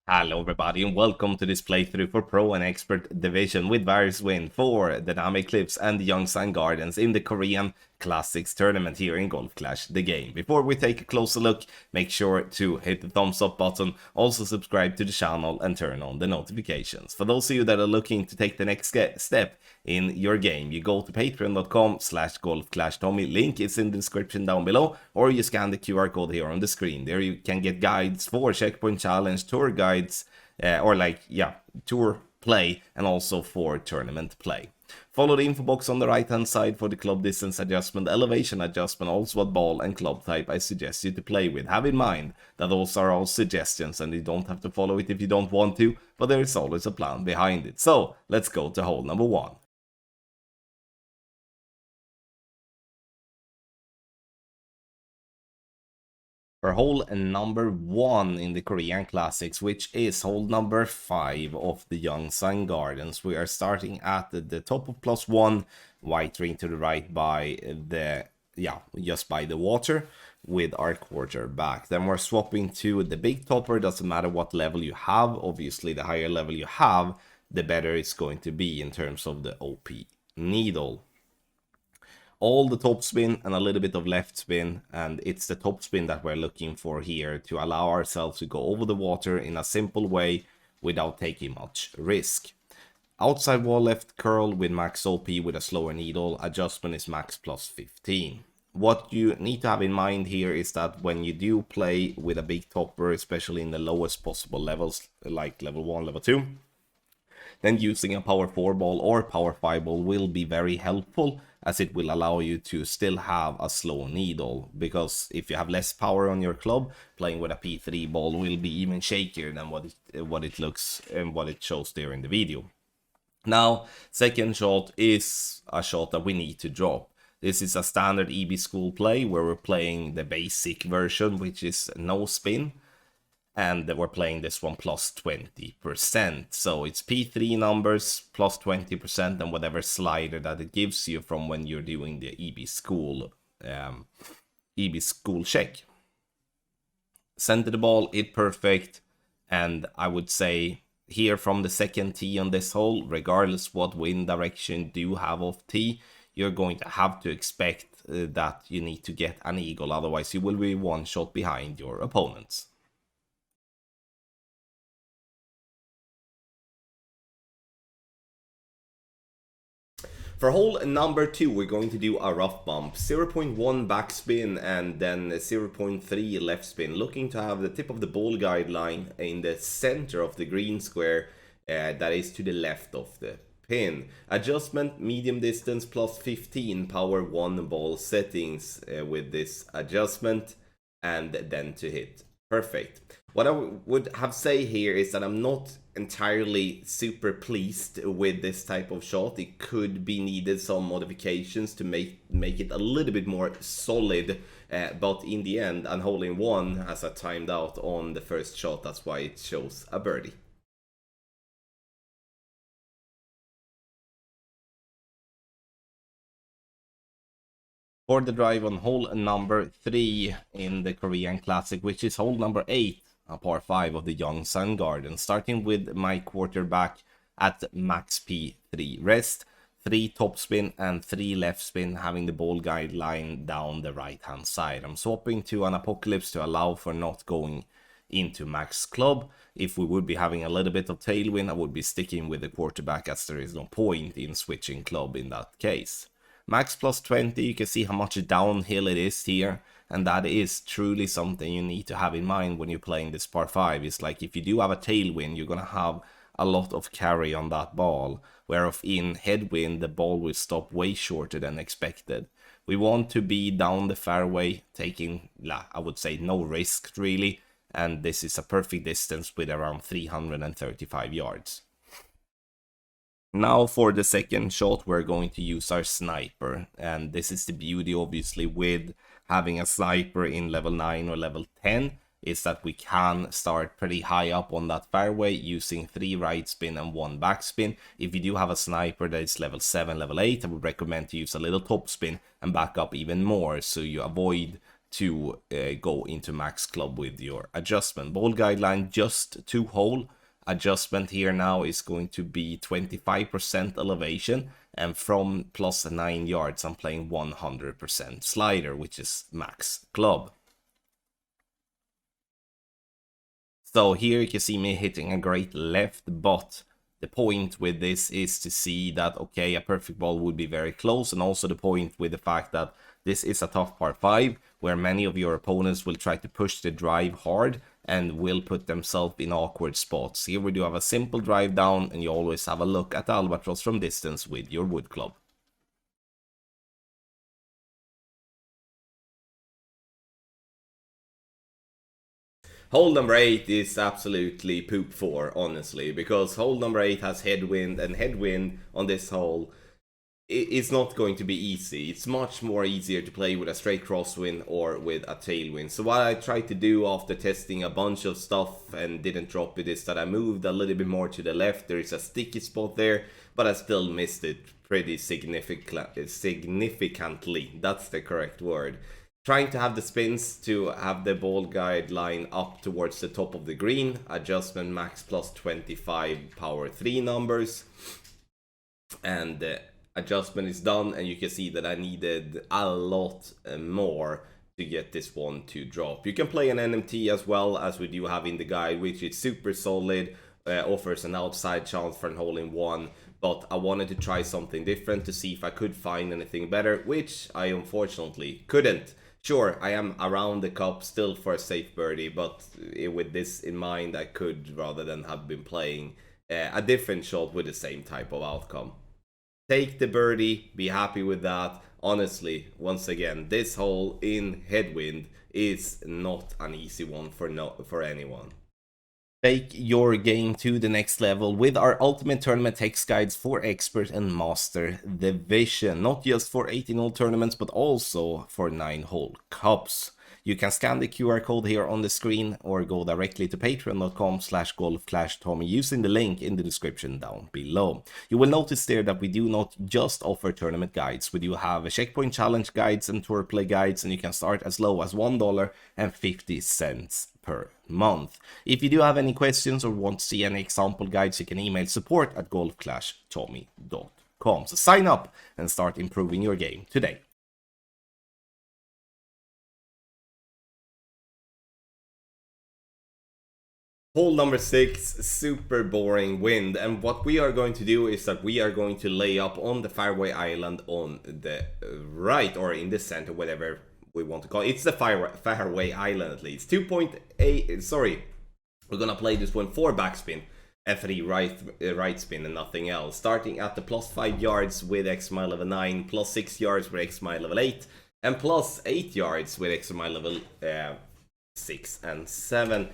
Hello everybody and welcome to this playthrough for Pro and Expert Division with various win for Dynamic Clips and Yongsan Gardens in the Korean Classics tournament here in Golf Clash the game. Before we take a closer look, make sure to hit the thumbs up button, also subscribe to the channel and turn on the notifications. For those of you that are looking to take the next step in your game, you go to patreon.com/golfclashtommy. Link is in the description down below, or you scan the QR code here on the screen. There you can get guides for Checkpoint Challenge, tour guides, tour play, and also for tournament play. Follow the info box on the right hand side for the club distance adjustment, elevation adjustment, also what ball and club type I suggest you to play with. Have in mind that those are all suggestions and you don't have to follow it if you don't want to, but there is always a plan behind it. So let's go to hole number 1. For hole number 1 in the Korean Classics, which is hole number 5 of the Yongsan Gardens. We are starting at the top of +1, white green to the right by just by the water with our quarterback. Then we're swapping to the big topper. Doesn't matter what level you have. Obviously, the higher level you have, the better it's going to be in terms of the OP needle. All the top spin and a little bit of left spin, and it's the top spin that we're looking for here to allow ourselves to go over the water in a simple way without taking much risk. Outside wall left curl with max OP with a slower needle, adjustment is max +15. What you need to have in mind here is that when you do play with a big topper, especially in the lowest possible levels like level 1, level 2, then using a power 4 ball or power 5 ball will be very helpful, as it will allow you to still have a slow needle, because if you have less power on your club, playing with a P3 ball will be even shakier than what it looks and what it shows there in the video. Now, second shot is a shot that we need to drop. This is a standard EB school play where we're playing the basic version, which is no spin, and we're playing this one +20%. So it's P3 numbers +20% and whatever slider that it gives you from when you're doing the EB school check. Center the ball, hit perfect, and I would say here from the second tee on this hole, regardless what wind direction do have off tee, you're going to have to expect that you need to get an eagle, otherwise you will be one shot behind your opponents. For hole number 2, we're going to do a rough bump, 0.1 backspin and then 0.3 left spin, looking to have the tip of the ball guideline in the center of the green square that is to the left of the pin. Adjustment, medium distance +15, power 1 ball settings with this adjustment, and then to hit perfect. What I would have say here is that I'm not entirely super pleased with this type of shot. It could be needed some modifications to make it a little bit more solid, but in the end, an hole in one as I timed out on the first shot. That's why it shows a birdie. For the drive on hole number 3 in the Korean Classic, which is hole number 8, a par 5 of the Yongsan Garden, starting with my quarterback at max P3 rest, 3 top spin and 3 left spin, having the ball guideline down the right hand side. I'm swapping to an Apocalypse to allow for not going into max club. If we would be having a little bit of tailwind, I would be sticking with the quarterback, as there is no point in switching club in that case. Max +20, you can see how much downhill it is here, and that is truly something you need to have in mind when you're playing this par 5. It's like if you do have a tailwind, you're gonna have a lot of carry on that ball, whereof in headwind the ball will stop way shorter than expected. We want to be down the fairway, taking, I would say, no risk really, and this is a perfect distance with around 335 yards. Now for the second shot, we're going to use our sniper, and this is the beauty obviously with having a sniper in level 9 or level 10, is that we can start pretty high up on that fairway using 3 right spin and 1 back spin. If you do have a sniper that is level 7, level 8, I would recommend to use a little top spin and back up even more, so you avoid to go into max club with your adjustment. Ball guideline just 2 hole. Adjustment here now is going to be 25% elevation, and from plus 9 yards I'm playing 100% slider, which is max club. So here you can see me hitting a great left, but the point with this is to see that, okay, a perfect ball would be very close, and also the point with the fact that this is a tough par 5, where many of your opponents will try to push the drive hard and will put themselves in awkward spots. Here we do have a simple drive down, and you always have a look at the albatross from distance with your wood club. Hole number 8 is absolutely poop for, honestly, because hole number 8 has headwind, and headwind on this hole it's not going to be easy. It's much more easier to play with a straight crosswind or with a tailwind. So what I tried to do after testing a bunch of stuff and didn't drop it is that I moved a little bit more to the left. There is a sticky spot there, but I still missed it pretty significantly. That's the correct word. Trying to have the spins to have the ball guide line up towards the top of the green. Adjustment max plus 25 power 3 numbers. And adjustment is done, and you can see that I needed a lot more to get this one to drop. You can play an NMT as well, as we do have in the guide, which is super solid, offers an outside chance for an hole-in-one, but I wanted to try something different to see if I could find anything better, which I unfortunately couldn't. Sure, I am around the cup still for a safe birdie, but with this in mind, I could, rather than have been playing a different shot with the same type of outcome. Take the birdie, be happy with that. Honestly, once again, this hole in headwind is not an easy one for anyone. Take your game to the next level with our Ultimate Tournament text guides for Expert and Master Division. Not just for 18-hole tournaments, but also for 9-hole cups. You can scan the QR code here on the screen or go directly to patreon.com/golfclashtommy using the link in the description down below. You will notice there that we do not just offer tournament guides. We do have a checkpoint challenge guides and tour play guides, and you can start as low as $1.50 per month. If you do have any questions or want to see any example guides, you can email support@golfclashtommy.com. So sign up and start improving your game today. Hole number 6, super boring wind, and what we are going to do is that we are going to lay up on the fairway island on the right, or in the center, whatever we want to call it. It's the fairway island at least. 2.8, sorry, we're gonna play this one 4 backspin, F3 right spin and nothing else. Starting at the plus 5 yards with XMI level 9, plus 6 yards with XMI level 8, and plus 8 yards with XMI level 6 and 7.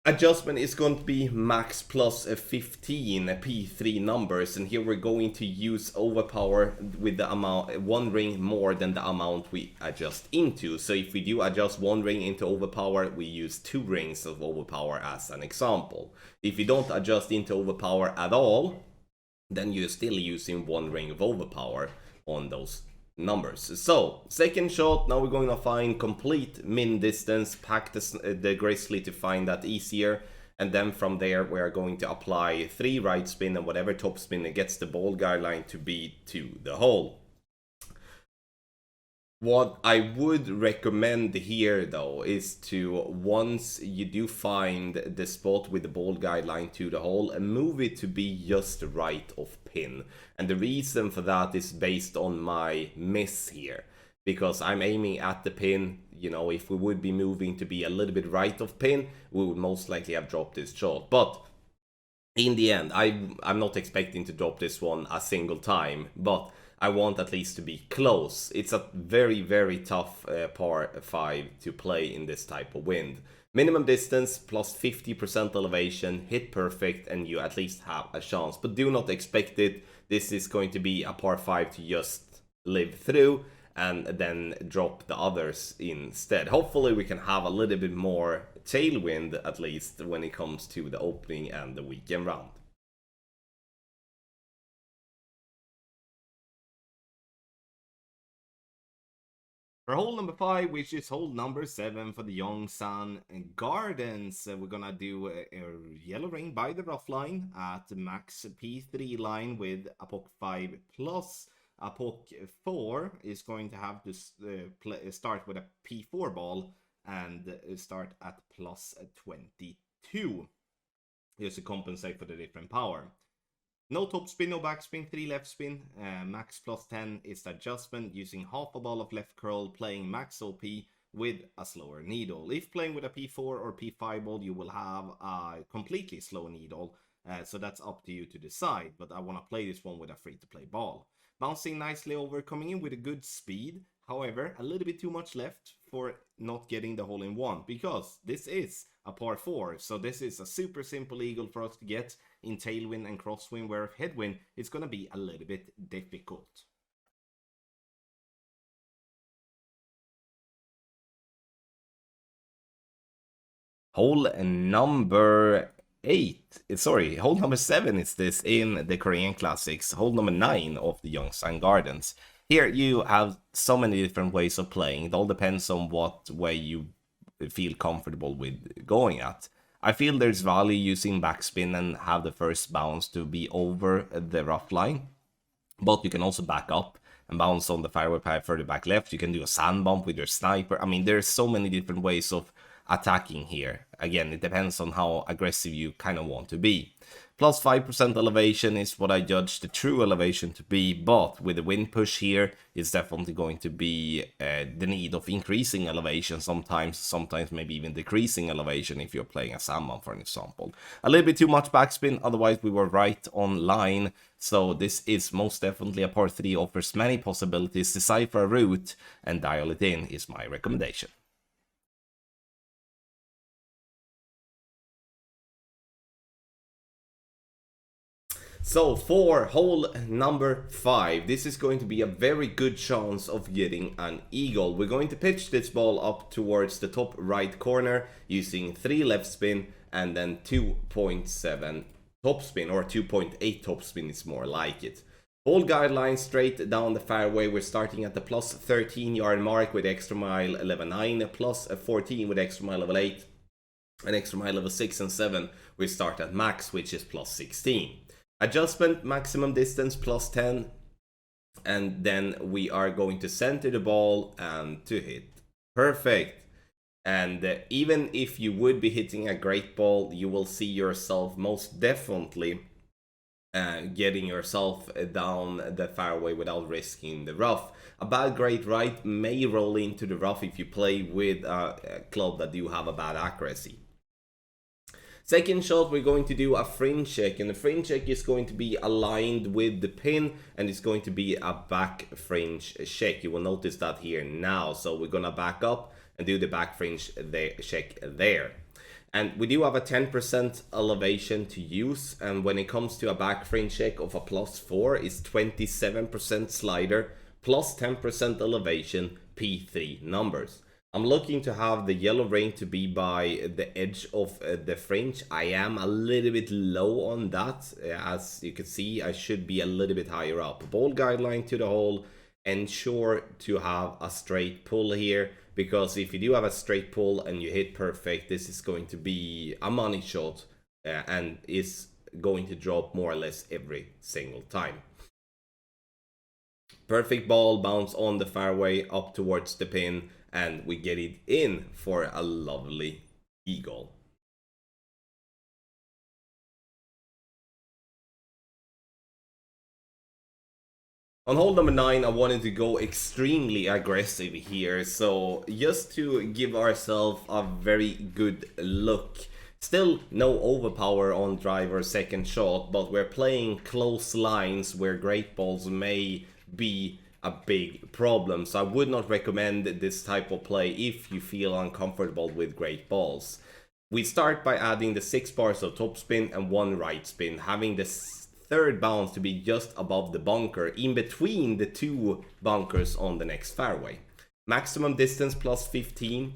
Adjustment is going to be max plus 15 P3 numbers, and here we're going to use overpower with the amount 1 ring more than the amount we adjust into. So if we do adjust 1 ring into overpower, we use 2 rings of overpower as an example. If you don't adjust into overpower at all, then you're still using 1 ring of overpower on those numbers. So second shot, now we're going to find complete min distance, pack the grizzly to find that easier, and then from there we are going to apply 3 right spin and whatever top spin it gets the ball guideline to be to the hole. What I would recommend here though is to, once you do find the spot with the ball guideline to the hole, and move it to be just right of pin. And the reason for that is based on my miss here, because I'm aiming at the pin. You know, if we would be moving to be a little bit right of pin, we would most likely have dropped this shot. But in the end, I'm not expecting to drop this one a single time, but I want at least to be close. It's a very, very tough par 5 to play in this type of wind. Minimum distance plus 50% elevation, hit perfect, and you at least have a chance. But do not expect it. This is going to be a par 5 to just live through and then drop the others instead. Hopefully we can have a little bit more tailwind at least when it comes to the opening and the weekend round. For hole number 5, which is hole number 7 for the Yongsan Gardens, we're gonna do a yellow ring by the rough line at max P3 line with a poke 5 plus. A poke 4 is going to have to start with a P4 ball and start at plus 22, just to compensate for the different power. No top spin, no back spin, 3 left spin, max plus 10 is the adjustment, using half a ball of left curl, playing max OP with a slower needle. If playing with a P4 or P5 ball, you will have a completely slow needle, so that's up to you to decide, but I want to play this one with a free-to-play ball. Bouncing nicely over, coming in with a good speed, however, a little bit too much left for not getting the hole in one, because this is a par 4, so this is a super simple eagle for us to get in tailwind and crosswind, where if headwind it's going to be a little bit difficult. Hole number 7 is this in the Korean Classics, hole number 9 of the Yongsan Gardens. Here you have so many different ways of playing. It all depends on what way you feel comfortable with going at. I feel there's value using backspin and have the first bounce to be over the rough line, but you can also back up and bounce on the fairway path further back left. You can do a sand bump with your sniper. I mean, there's so many different ways of attacking here. Again, it depends on how aggressive you kind of want to be. Plus 5% elevation is what I judge the true elevation to be, but with the wind push here, it's definitely going to be the need of increasing elevation sometimes maybe even decreasing elevation if you're playing a sandbomb, for an example. A little bit too much backspin, otherwise we were right on line. So this is most definitely a par 3, offers many possibilities. Decipher a route and dial it in is my recommendation. So for hole number 5, this is going to be a very good chance of getting an eagle. We're going to pitch this ball up towards the top right corner using 3 left spin and then 2.7 top spin, or 2.8 top spin is more like it. Ball guideline straight down the fairway. We're starting at the plus 13 yard mark with extra mile level 9, plus 14 with extra mile level 8, and extra mile level 6 and 7 we start at max, which is plus 16. Adjustment, maximum distance plus 10, and then we are going to center the ball and to hit perfect. And even if you would be hitting a great ball, you will see yourself most definitely getting yourself down the fairway without risking the rough. A bad great right may roll into the rough if you play with a club that do have a bad accuracy. Second shot, we're going to do a fringe check, and the fringe check is going to be aligned with the pin, and it's going to be a back fringe check. You will notice that here now. So we're gonna back up and do the back fringe check there. And we do have a 10% elevation to use, and when it comes to a back fringe check of a plus 4, is 27% slider, plus 10% elevation, P3 numbers. I'm looking to have the yellow ring to be by the edge of the fringe. I am a little bit low on that. As you can see, I should be a little bit higher up. Ball guideline to the hole. Ensure to have a straight pull here, because if you do have a straight pull and you hit perfect, this is going to be a money shot and is going to drop more or less every single time. Perfect ball, bounce on the fairway up towards the pin, and we get it in for a lovely eagle. On hole number 9, I wanted to go extremely aggressive here, so just to give ourselves a very good look. Still no overpower on drive or second shot, but we're playing close lines where great balls may be a big problem, so I would not recommend this type of play if you feel uncomfortable with great balls. We start by adding the 6 bars of topspin and 1 right spin, having the third bounce to be just above the bunker, in between the 2 bunkers on the next fairway. Maximum distance plus 15,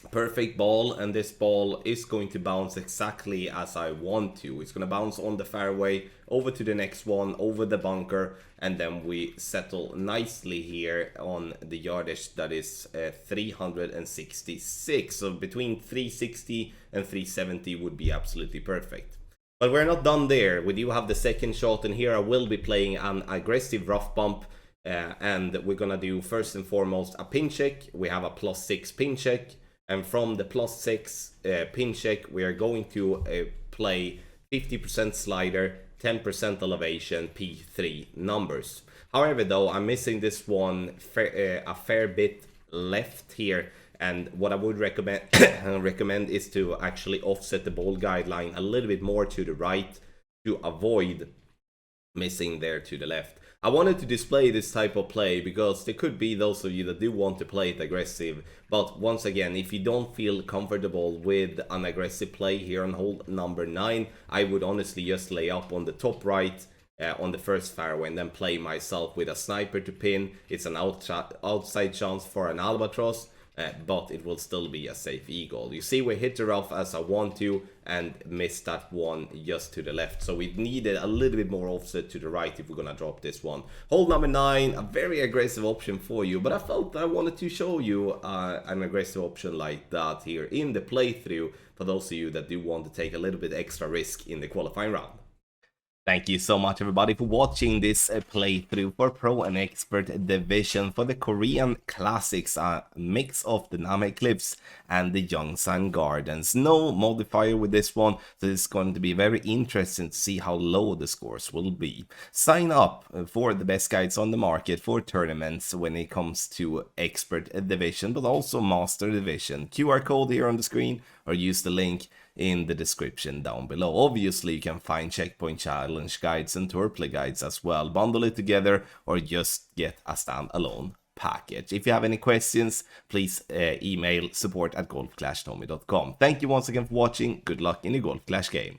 perfect ball, and this ball is going to bounce exactly as I want to. It's going to bounce on the fairway, over to the next one, over the bunker, and then we settle nicely here on the yardage that is 366. So between 360 and 370 would be absolutely perfect. But we're not done there. We do have the second shot, and here I will be playing an aggressive rough bump. And we're gonna do first and foremost a pin check. We have a +6 pin check, and from the +6 pin check we are going to play 50% slider, 10% elevation, P3 numbers. However, though, I'm missing this one a fair bit left here, and what I would recommend is to actually offset the ball guideline a little bit more to the right to avoid missing there to the left. I wanted to display this type of play because there could be those of you that do want to play it aggressive, but once again, if you don't feel comfortable with an aggressive play here on hole number 9, I would honestly just lay up on the top right on the first fairway and then play myself with a sniper to pin. It's an outside chance for an albatross, but it will still be a safe eagle. You see, we hit the rough as I want to and missed that one just to the left. So we needed a little bit more offset to the right if we're gonna drop this one. Hole number 9, a very aggressive option for you, but I felt I wanted to show you an aggressive option like that here in the playthrough for those of you that do want to take a little bit extra risk in the qualifying round. Thank you so much, everybody, for watching this playthrough for Pro and Expert Division for the Korean Classics, a mix of the Namhae Cliffs and the Yongsan Gardens. No modifier with this one, so it's going to be very interesting to see how low the scores will be. Sign up for the best guides on the market for tournaments when it comes to Expert Division, but also Master Division. QR code here on the screen, or use the link in the description down below. Obviously, you can find checkpoint challenge guides and tour play guides as well. Bundle it together or just get a standalone package. If you have any questions, please email support@golfclashtommy.com. Thank you once again for watching. Good luck in the Golf Clash game.